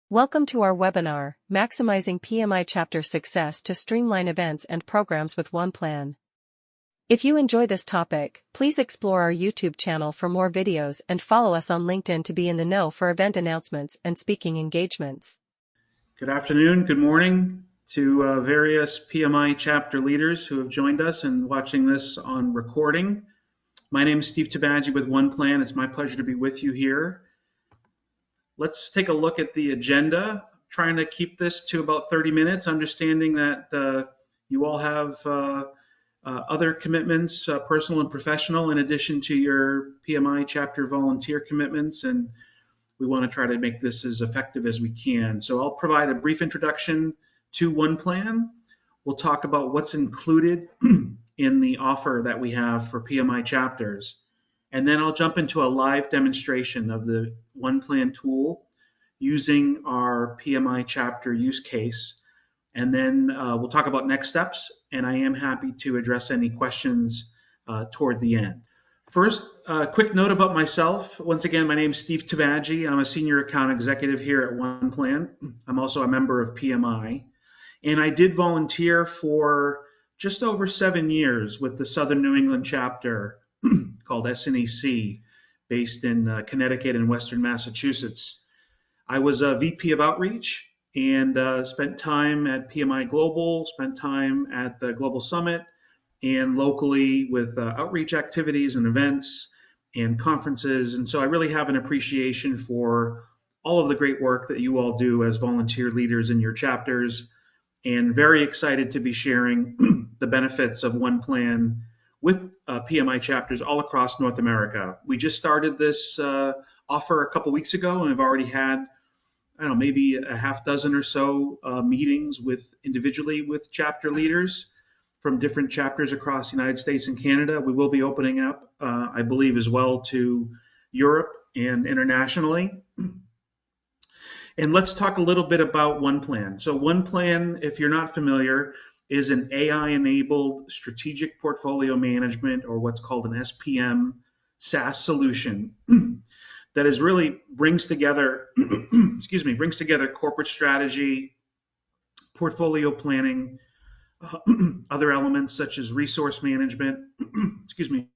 Welcome to our webinar, Maximizing PMI Chapter Success to Streamline Events and Programs with OnePlan. If you enjoy this topic, please explore our YouTube channel for more videos and follow us on LinkedIn to be in the know for event announcements and speaking engagements. Good afternoon, good morning to various PMI chapter leaders who have joined us and watching this on recording. My name is Steve Tabadji with OnePlan. It's my pleasure to be with you here. Let's take a look at the agenda. Trying to keep this to about 30 minutes, understanding that you all have other commitments, personal and professional, in addition to your PMI chapter volunteer commitments, and we want to try to make this as effective as we can. So I'll provide a brief introduction to OnePlan. We'll talk about what's included in the offer that we have for PMI chapters. And then I'll jump into a live demonstration of the OnePlan tool using our PMI chapter use case. And then we'll talk about next steps, and I am happy to address any questions toward the end. First, a quick note about myself. Once again, my name is Steve Tabadji. I'm a senior account executive here at OnePlan. I'm also a member of PMI. And I did volunteer for just over 7 years with the Southern New England chapter called SNEC, based in Connecticut and Western Massachusetts. I was a VP of Outreach and spent time at PMI Global, spent time at the Global Summit, and locally with outreach activities and events and conferences. And so I really have an appreciation for all of the great work that you all do as volunteer leaders in your chapters, and very excited to be sharing the benefits of OnePlan with PMI chapters all across North America. We just started this offer a couple weeks ago, and have already had, I don't know, maybe a half dozen or so meetings individually with chapter leaders from different chapters across the United States and Canada. We will be opening up, I believe, as well to Europe and internationally. And let's talk a little bit about OnePlan. So OnePlan, if you're not familiar, is an AI-enabled strategic portfolio management, or what's called an SPM SaaS solution that is really brings together corporate strategy, portfolio planning, other elements such as resource management,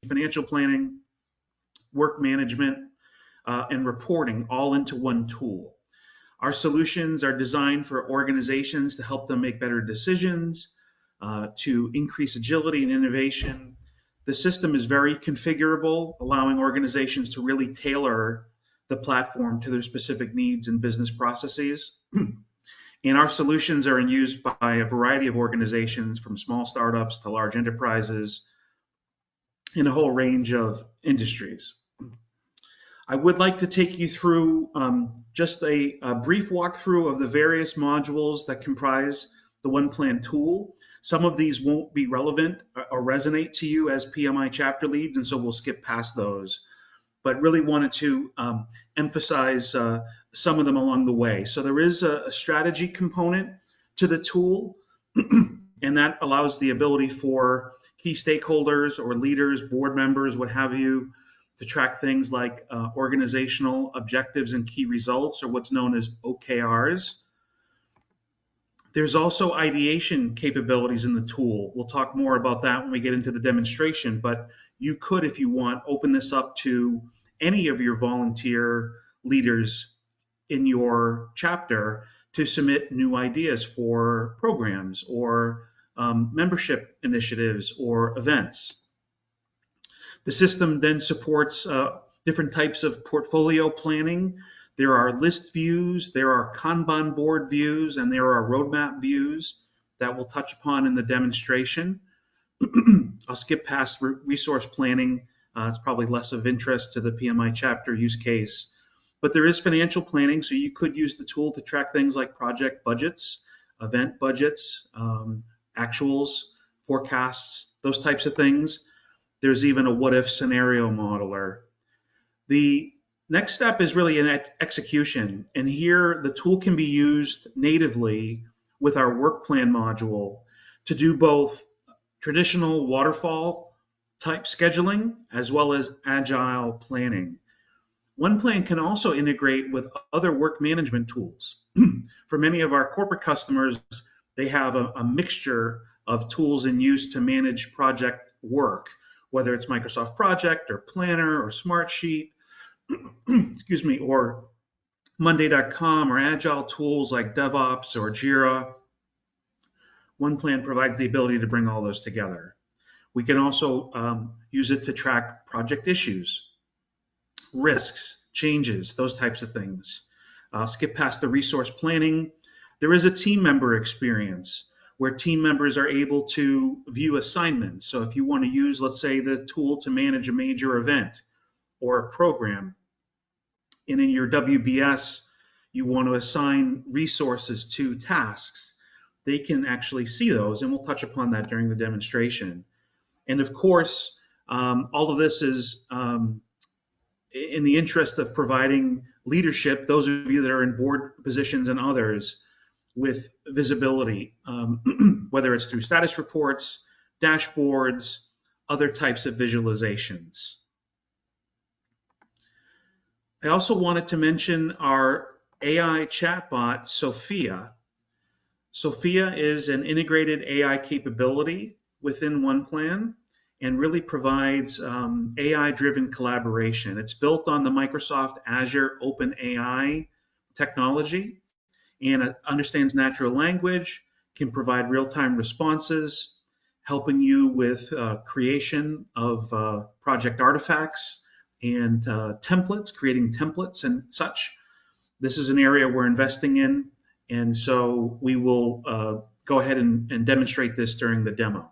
financial planning, work management, and reporting, all into one tool. Our solutions are designed for organizations to help them make better decisions, to increase agility and innovation. The system is very configurable, allowing organizations to really tailor the platform to their specific needs and business processes. And our solutions are in use by a variety of organizations, from small startups to large enterprises in a whole range of industries. I would like to take you through just a brief walkthrough of the various modules that comprise the OnePlan tool. Some of these won't be relevant or resonate to you as PMI chapter leads, and so we'll skip past those. But really wanted to emphasize some of them along the way. So there is a strategy component to the tool, and that allows the ability for key stakeholders or leaders, board members, what have you, to track things like organizational objectives and key results, or what's known as OKRs. There's also ideation capabilities in the tool. We'll talk more about that when we get into the demonstration, but you could, if you want, open this up to any of your volunteer leaders in your chapter to submit new ideas for programs or membership initiatives or events. The system then supports different types of portfolio planning. There are list views, there are Kanban board views, and there are roadmap views that we'll touch upon in the demonstration. I'll skip past resource planning. It's probably less of interest to the PMI chapter use case. But there is financial planning, so you could use the tool to track things like project budgets, event budgets, actuals, forecasts, those types of things. There's even a what-if scenario modeler. The next step is really an execution, and here the tool can be used natively with our work plan module to do both traditional waterfall type scheduling as well as agile planning. OnePlan can also integrate with other work management tools. For many of our corporate customers, they have a mixture of tools in use to manage project work, whether it's Microsoft Project or Planner or Smartsheet, excuse me, or Monday.com or Agile tools like DevOps or Jira. OnePlan provides the ability to bring all those together. We can also use it to track project issues, risks, changes, those types of things. Skip past the resource planning. There is a team member experience where team members are able to view assignments. So if you want to use, let's say, the tool to manage a major event or a program, and in your WBS, you want to assign resources to tasks, they can actually see those, and we'll touch upon that during the demonstration. And of course, all of this is in the interest of providing leadership, those of you that are in board positions and others, with visibility, whether it's through status reports, dashboards, other types of visualizations. I also wanted to mention our AI chatbot, Sophia. Sophia is an integrated AI capability within OnePlan and really provides AI-driven collaboration. It's built on the Microsoft Azure OpenAI technology, and it understands natural language, can provide real-time responses, helping you with creation of project artifacts and templates, creating templates and such. This is an area we're investing in, and so we will go ahead and demonstrate this during the demo.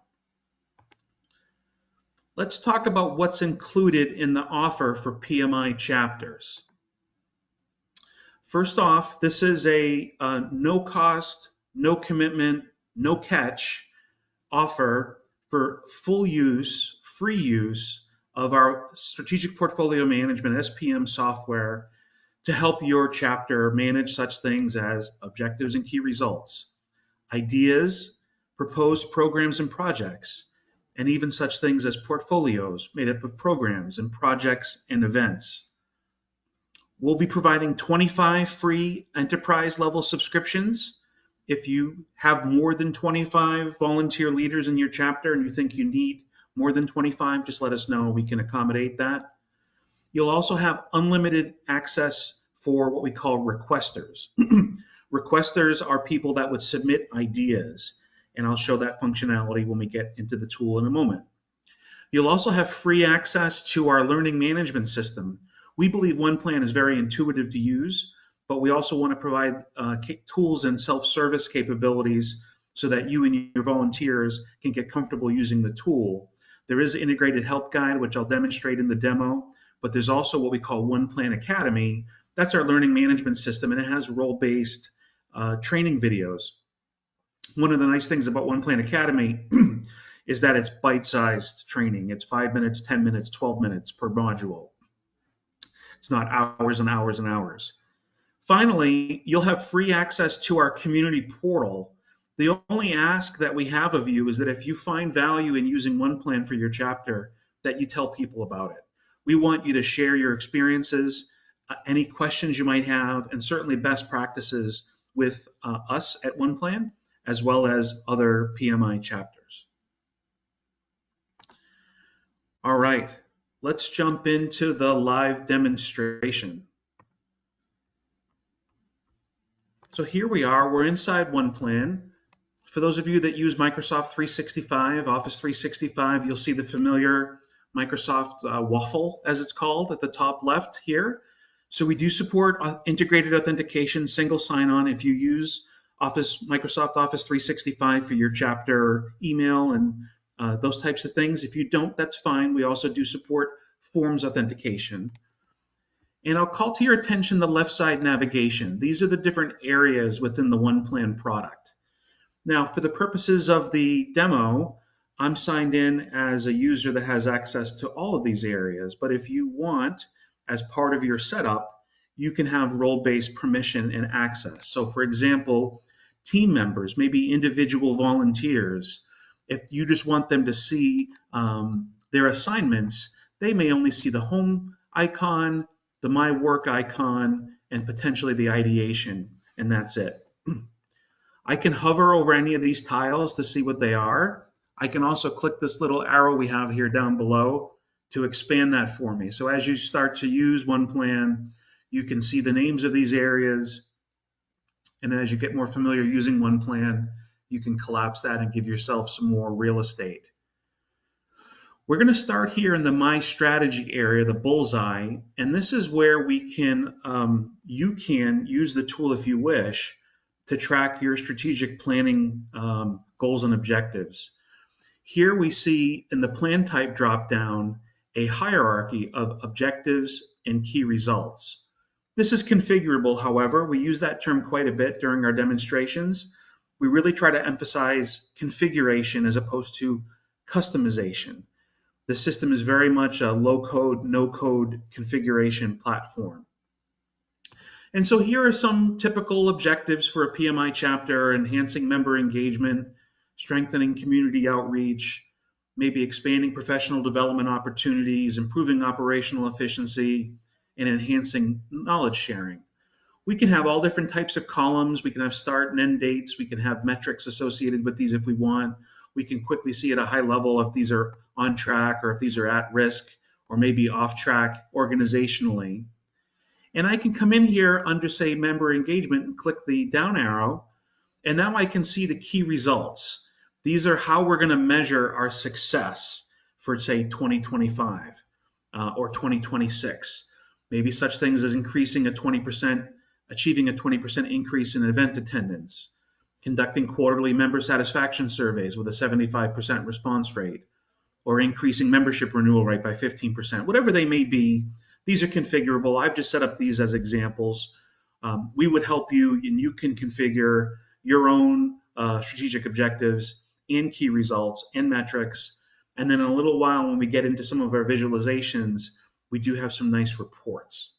Let's talk about what's included in the offer for PMI chapters. First off, this is a no cost, no commitment, no catch offer for full use, free use of our strategic portfolio management SPM software to help your chapter manage such things as objectives and key results, ideas, proposed programs and projects, and even such things as portfolios made up of programs and projects and events. We'll be providing 25 free enterprise level subscriptions. If you have more than 25 volunteer leaders in your chapter and you think you need more than 25, just let us know. We can accommodate that. You'll also have unlimited access for what we call requesters. Requesters are people that would submit ideas, and I'll show that functionality when we get into the tool in a moment. You'll also have free access to our learning management system. We believe OnePlan is very intuitive to use, but we also want to provide tools and self-service capabilities so that you and your volunteers can get comfortable using the tool. There is an integrated help guide, which I'll demonstrate in the demo, but there's also what we call OnePlan Academy. That's our learning management system, and it has role-based training videos. One of the nice things about OnePlan Academy is that it's bite-sized training. It's 5 minutes, 10 minutes, 12 minutes per module. It's not hours and hours and hours. Finally, you'll have free access to our community portal. The only ask that we have of you is that if you find value in using OnePlan for your chapter, that you tell people about it. We want you to share your experiences, any questions you might have, and certainly best practices with us at OnePlan, as well as other PMI chapters. All right, let's jump into the live demonstration. So here we are, we're inside OnePlan. For those of you that use Microsoft 365, Office 365, you'll see the familiar Microsoft waffle, as it's called, at the top left here. So we do support integrated authentication, single sign-on if you use Microsoft Office 365 for your chapter email and those types of things. If you don't, that's fine. We also do support forms authentication. And I'll call to your attention the left side navigation. These are the different areas within the OnePlan product. Now, for the purposes of the demo, I'm signed in as a user that has access to all of these areas. But if you want, as part of your setup, you can have role-based permission and access. So for example, team members, maybe individual volunteers, if you just want them to see their assignments, they may only see the home icon the My Work icon, and potentially the ideation, and that's it. I can hover over any of these tiles to see what they are. I can also click this little arrow we have here down below to expand that for me. So as you start to use OnePlan, you can see the names of these areas. And as you get more familiar using OnePlan, you can collapse that and give yourself some more real estate. We're going to start here in the My Strategy area, the bullseye, and this is where we can, you can use the tool if you wish to track your strategic planning goals and objectives. Here we see in the plan type dropdown a hierarchy of objectives and key results. This is configurable, however. We use that term quite a bit during our demonstrations. We really try to emphasize configuration as opposed to customization. The system is very much a low-code, no-code configuration platform. And so here are some typical objectives for a PMI chapter: enhancing member engagement, strengthening community outreach, maybe expanding professional development opportunities, improving operational efficiency, and enhancing knowledge sharing. We can have all different types of columns. We can have start and end dates. We can have metrics associated with these if we want. We can quickly see at a high level if these are on track or if these are at risk or maybe off track organizationally. And I can come in here under, say, member engagement and click the down arrow, and now I can see the key results. These are how we're going to measure our success for, say, 2025 or 2026. Maybe such things as achieving a 20% increase in event attendance, conducting quarterly member satisfaction surveys with a 75% response rate, or increasing membership renewal rate by 15%. Whatever they may be, these are configurable. I've just set up these as examples. We would help you, and you can configure your own strategic objectives and key results and metrics. And then in a little while, when we get into some of our visualizations, we do have some nice reports.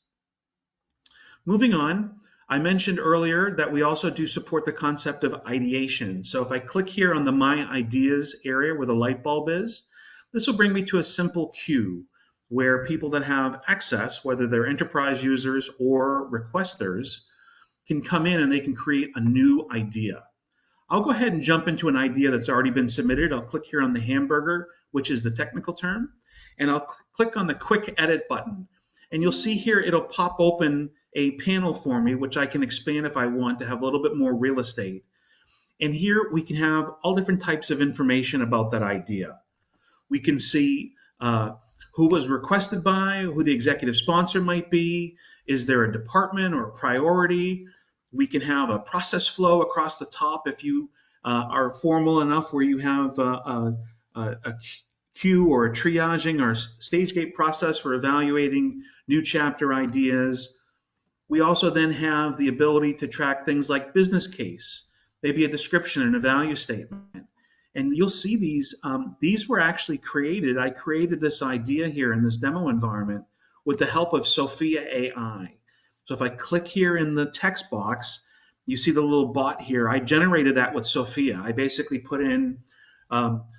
Moving on, I mentioned earlier that we also do support the concept of ideation. So if I click here on the My Ideas area where the light bulb is, this will bring me to a simple queue where people that have access, whether they're enterprise users or requesters, can come in and they can create a new idea. I'll go ahead and jump into an idea that's already been submitted. I'll click here on the hamburger, which is the technical term, and I'll click on the quick edit button. And you'll see here it'll pop open a panel for me, which I can expand if I want to have a little bit more real estate. And here we can have all different types of information about that idea. We can see who was requested by, who the executive sponsor might be, is there a department or a priority. We can have a process flow across the top if you are formal enough where you have a queue or a triaging or stage gate process for evaluating new chapter ideas. We also then have the ability to track things like business case, maybe a description and a value statement. And you'll see these were actually created. I created this idea here in this demo environment with the help of Sophia AI. So if I click here in the text box, you see the little bot here. I generated that with Sophia. I basically put in,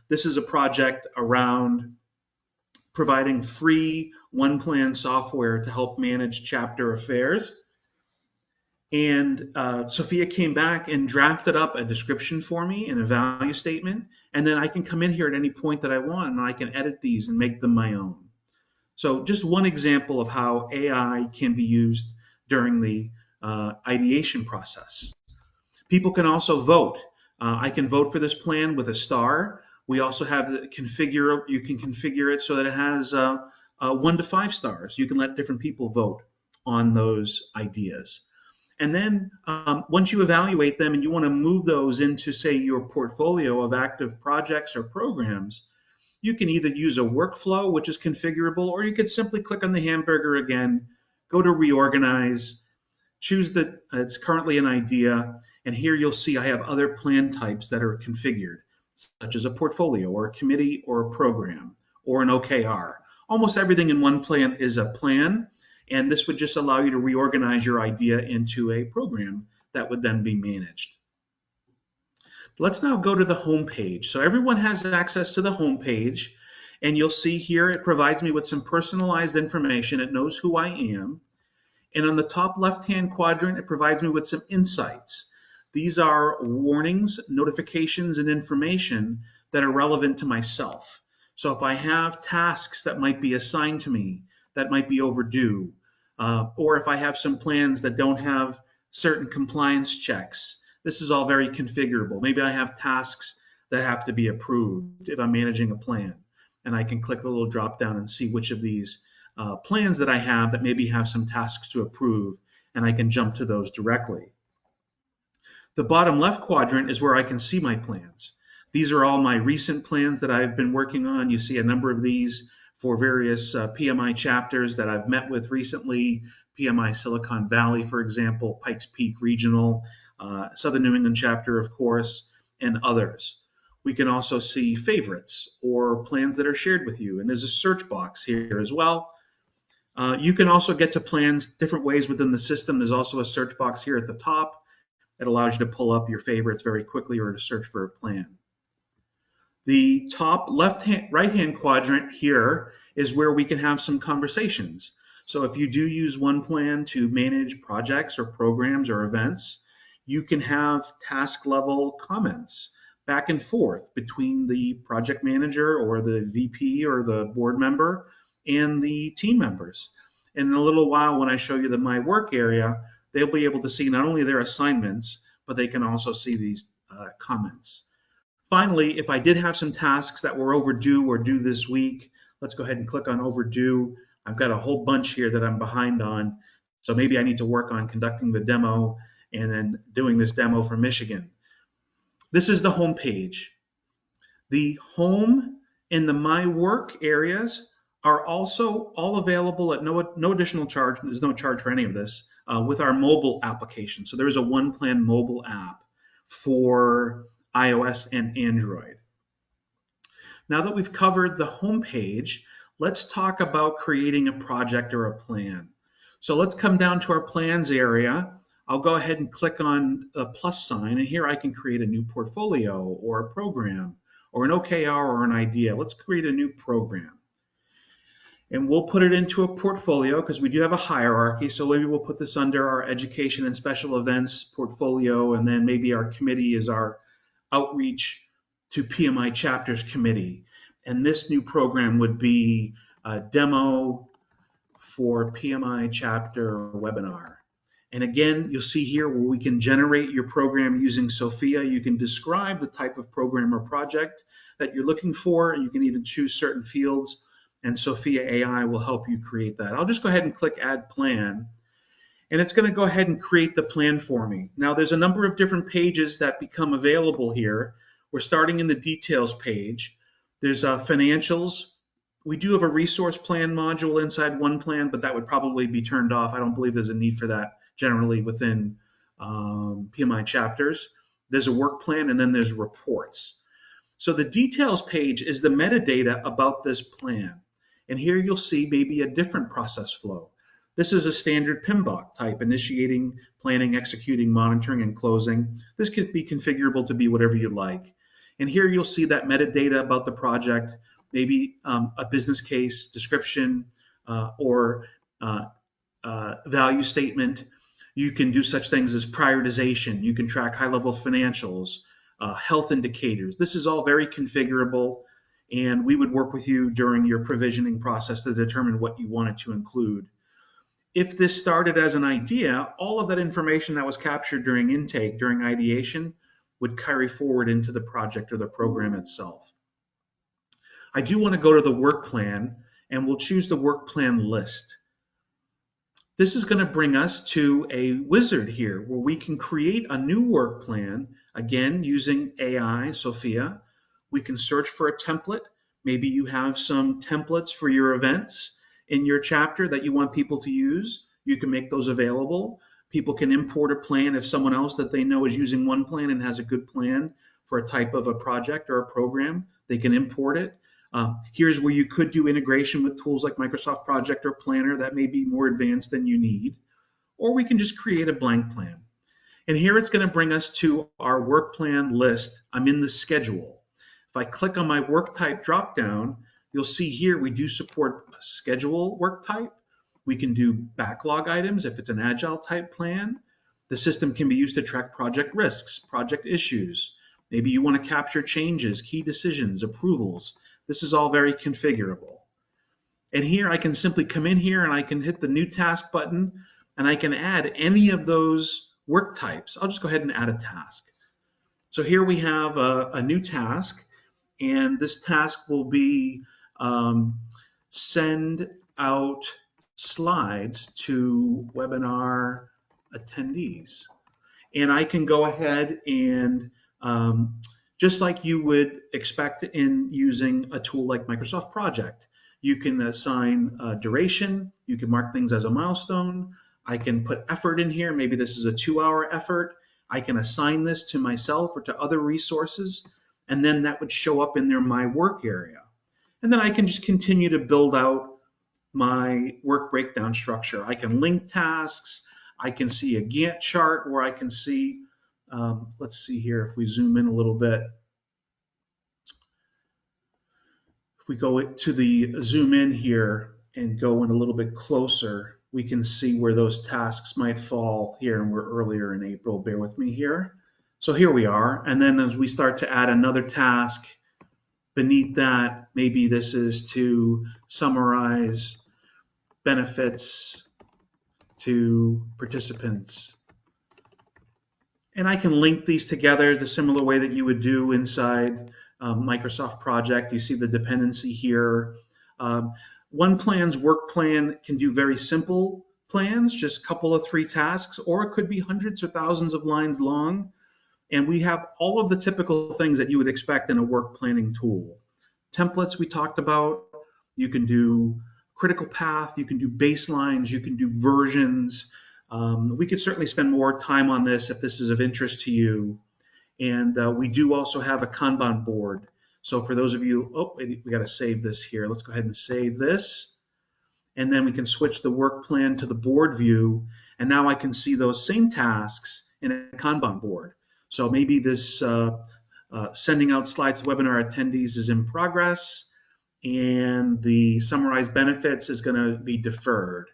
this is a project around providing free OnePlan software to help manage chapter affairs. And Sophia came back and drafted up a description for me and a value statement. And then I can come in here at any point that I want and I can edit these and make them my own. So just one example of how AI can be used during the ideation process. People can also vote. I can vote for this plan with a star. We also have the configure, you can configure it so that it has 1 to 5 stars. You can let different people vote on those ideas. And then once you evaluate them and you want to move those into, say, your portfolio of active projects or programs, you can either use a workflow, which is configurable, or you could simply click on the hamburger again, go to reorganize, choose that it's currently an idea, and here you'll see I have other plan types that are configured, such as a portfolio or a committee or a program or an OKR. Almost everything in OnePlan is a plan, and this would just allow you to reorganize your idea into a program that would then be managed. Let's now go to the home page. So everyone has access to the home page, and you'll see here it provides me with some personalized information. It knows who I am. And on the top left-hand quadrant, it provides me with some insights. These are warnings, notifications, and information that are relevant to myself. So if I have tasks that might be assigned to me that might be overdue, or if I have some plans that don't have certain compliance checks, this is all very configurable. Maybe I have tasks that have to be approved if I'm managing a plan, and I can click the little drop down and see which of these plans that I have that maybe have some tasks to approve, and I can jump to those directly. The bottom left quadrant is where I can see my plans. These are all my recent plans that I've been working on. You see a number of these for various PMI chapters that I've met with recently, PMI Silicon Valley, for example, Pikes Peak Regional, Southern New England chapter, of course, and others. We can also see favorites or plans that are shared with you, and there's a search box here as well. You can also get to plans different ways within the system. There's also a search box here at the top. It allows you to pull up your favorites very quickly or to search for a plan. The top right-hand quadrant here is where we can have some conversations. So if you do use OnePlan to manage projects or programs or events, you can have task level comments back and forth between the project manager or the VP or the board member and the team members. And in a little while, when I show you the My Work area, they'll be able to see not only their assignments, but they can also see these comments. Finally, if I did have some tasks that were overdue or due this week, let's go ahead and click on overdue. I've got a whole bunch here that I'm behind on. So maybe I need to work on conducting the demo and then doing this demo for Michigan. This is the home page. The home and the My Work areas are also all available at no additional charge. There's no charge for any of this with our mobile application. So there is a OnePlan mobile app for iOS and Android. Now that we've covered the home page, let's talk about creating a project or a plan. So let's come down to our plans area. I'll go ahead and click on the plus sign, and here I can create a new portfolio or a program or an OKR or an idea. Let's create a new program. And we'll put it into a portfolio because we do have a hierarchy. So maybe we'll put this under our education and special events portfolio, and then maybe our committee is our outreach to PMI chapters committee. And this new program would be a demo for PMI chapter webinar. And again, you'll see here where we can generate your program using Sophia. You can describe the type of program or project that you're looking for, and you can even choose certain fields, and Sophia AI will help you create that. I'll just go ahead and click Add Plan, and it's going to go ahead and create the plan for me. Now, there's a number of different pages that become available here. We're starting in the details page. There's financials. We do have a resource plan module inside OnePlan, but that would probably be turned off. I don't believe there's a need for that generally within PMI chapters. There's a work plan, and then there's reports. So the details page is the metadata about this plan. And here you'll see maybe a different process flow. This is a standard PMBOK type, initiating, planning, executing, monitoring, and closing. This could be configurable to be whatever you'd like. And here you'll see that metadata about the project, maybe a business case, description, or value statement. You can do such things as prioritization. You can track high-level financials, health indicators. This is all very configurable, and we would work with you during your provisioning process to determine what you wanted to include. If this started as an idea, all of that information that was captured during intake, during ideation, would carry forward into the project or the program itself. I do want to go to the work plan, and we'll choose the work plan list. This is going to bring us to a wizard here where we can create a new work plan, again, using AI, Sophia. We can search for a template. Maybe you have some templates for your events in your chapter that you want people to use. You can make those available. People can import a plan if someone else that they know is using OnePlan and has a good plan for a type of a project or a program. They can import it. Here's where you could do integration with tools like Microsoft Project or Planner that may be more advanced than you need. Or we can just create a blank plan. And here it's going to bring us to our work plan list. I'm in the schedule. If I click on my work type dropdown, you'll see here we do support a schedule work type, We can do backlog items if it's an agile type plan. The system can be used to track project risks, project issues. Maybe you want to capture changes, key decisions, approvals. This is all very configurable. And here I can simply come in here and I can hit the new task button and I can add any of those work types. I'll just go ahead and add a task. So here we have a new task, and this task will be send out slides to webinar attendees. And I can go ahead and just like you would expect in using a tool like Microsoft Project, you can assign duration, you can mark things as a milestone, I can put effort in here, maybe this is a 2-hour effort, I can assign this to myself or to other resources, and then that would show up in there my work area. And then I can just continue to build out my work breakdown structure. I can link tasks, I can see a Gantt chart where I can see, let's see here if we zoom in a little bit. If we go to the zoom in here and go in a little bit closer, we can see where those tasks might fall here, and we're earlier in April, bear with me here. So here we are, and then as we start to add another task beneath that, maybe this is to summarize benefits to participants. And I can link these together the similar way that you would do inside Microsoft Project. You see the dependency here. OnePlan's work plan can do very simple plans, just a couple of 3 tasks, or it could be hundreds or thousands of lines long. And we have all of the typical things that you would expect in a work planning tool. Templates we talked about, you can do critical path, you can do baselines, you can do versions. We could certainly spend more time on this if this is of interest to you. And we do also have a Kanban board. So for those of you, oh, we got to save this here. Let's go ahead and save this. And then we can switch the work plan to the board view. And now I can see those same tasks in a Kanban board. So maybe this sending out slides to webinar attendees is in progress, and the summarized benefits is going to be deferred.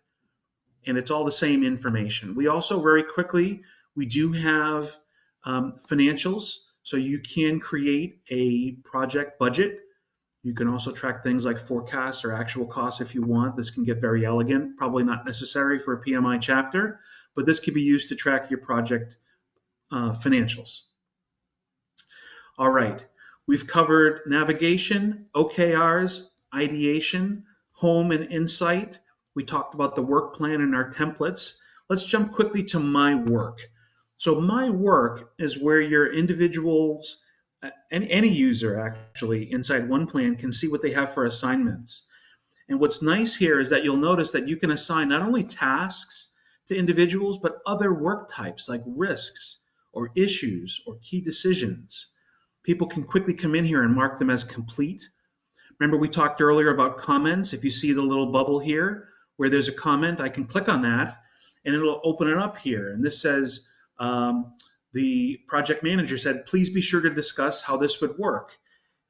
And it's all the same information. We also very quickly, we do have financials. So you can create a project budget. You can also track things like forecasts or actual costs if you want. This can get very elegant, probably not necessary for a PMI chapter, but this can be used to track your project financials. All right, we've covered navigation, OKRs, ideation, home and insight. We talked about the work plan and our templates. Let's jump quickly to my work. So my work is where your individuals, any user actually inside OnePlan can see what they have for assignments. And what's nice here is that you'll notice that you can assign not only tasks to individuals, but other work types like risks or issues or key decisions. People can quickly come in here and mark them as complete. Remember we talked earlier about comments. If you see the little bubble here where there's a comment, I can click on that and it'll open it up here. And this says, the project manager said, please be sure to discuss how this would work.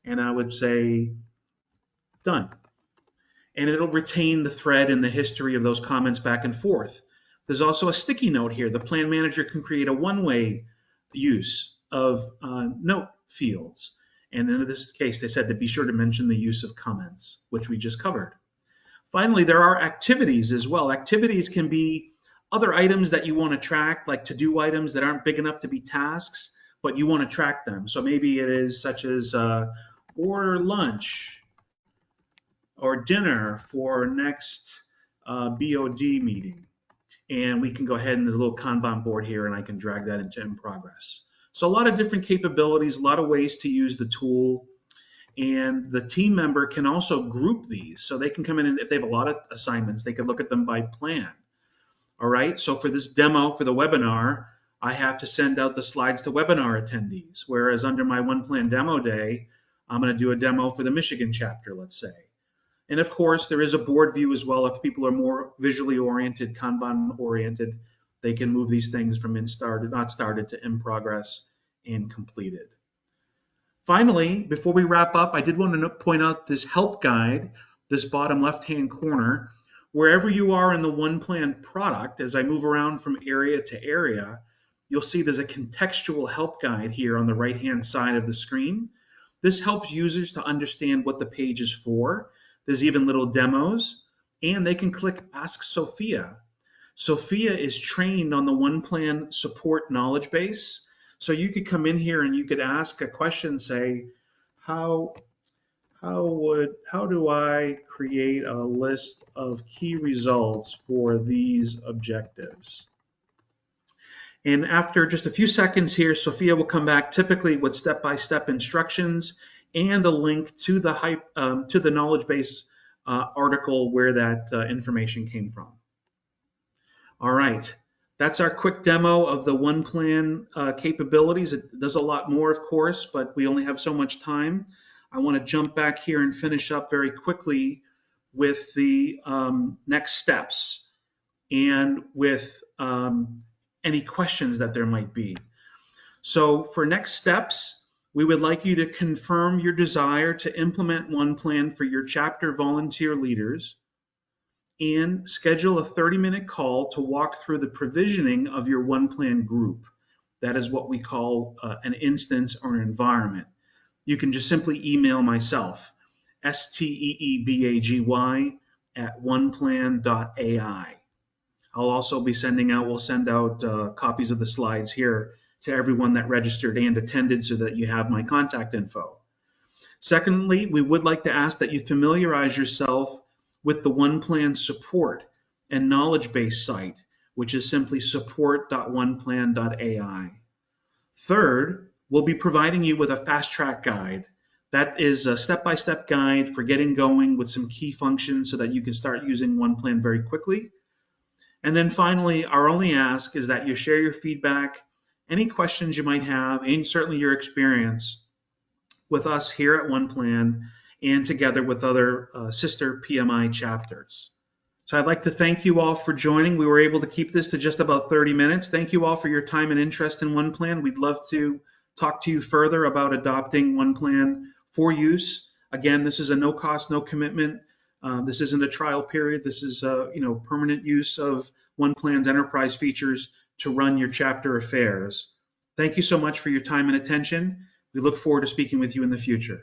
And I would say, done. And it'll retain the thread and the history of those comments back and forth. There's also a sticky note here. The plan manager can create a one-way use of note fields. And in this case, they said to be sure to mention the use of comments, which we just covered. Finally, there are activities as well. Activities can be other items that you want to track, like to-do items that aren't big enough to be tasks, but you want to track them. So maybe it is such as order lunch or dinner for next BOD meeting. And we can go ahead and there's a little Kanban board here and I can drag that into in progress. So a lot of different capabilities, a lot of ways to use the tool. And the team member can also group these. So they can come in and if they have a lot of assignments, they can look at them by plan. All right, so for this demo for the webinar, I have to send out the slides to webinar attendees, whereas under my OnePlan demo day, I'm going to do a demo for the Michigan chapter, let's say. And of course, there is a board view as well. If people are more visually oriented, Kanban oriented, they can move these things from not started to in progress and completed. Finally, before we wrap up, I did want to point out this help guide, this bottom left-hand corner, Wherever you are in the OnePlan product, as I move around from area to area, you'll see there's a contextual help guide here on the right-hand side of the screen. This helps users to understand what the page is for. There's even little demos, and they can click Ask Sophia. Sophia is trained on the OnePlan support knowledge base. So you could come in here and you could ask a question, say, how do I create a list of key results for these objectives? And after just a few seconds here, Sophia will come back typically with step-by-step instructions and a link to the knowledge base article where that information came from. All right, that's our quick demo of the OnePlan capabilities. It does a lot more, of course, but we only have so much time. I want to jump back here and finish up very quickly with the next steps and with any questions that there might be. So for next steps, we would like you to confirm your desire to implement OnePlan for your chapter volunteer leaders and schedule a 30-minute call to walk through the provisioning of your OnePlan group. That is what we call an instance or an environment. You can just simply email myself, steebagyi@oneplan.ai. I'll also be we'll send out copies of the slides here to everyone that registered and attended so that you have my contact info. Secondly, we would like to ask that you familiarize yourself with the OnePlan support and knowledge base site, which is simply support.oneplan.ai. Third, we'll be providing you with a fast track guide. That is a step-by-step guide for getting going with some key functions so that you can start using OnePlan very quickly. And then finally, our only ask is that you share your feedback, any questions you might have, and certainly your experience with us here at OnePlan and together with other sister PMI chapters. So I'd like to thank you all for joining. We were able to keep this to just about 30 minutes. Thank you all for your time and interest in OnePlan. We'd love to talk to you further about adopting OnePlan for use. Again, this is a no cost, no commitment. This isn't a trial period. This is permanent use of OnePlan's enterprise features to run your chapter affairs. Thank you so much for your time and attention. We look forward to speaking with you in the future.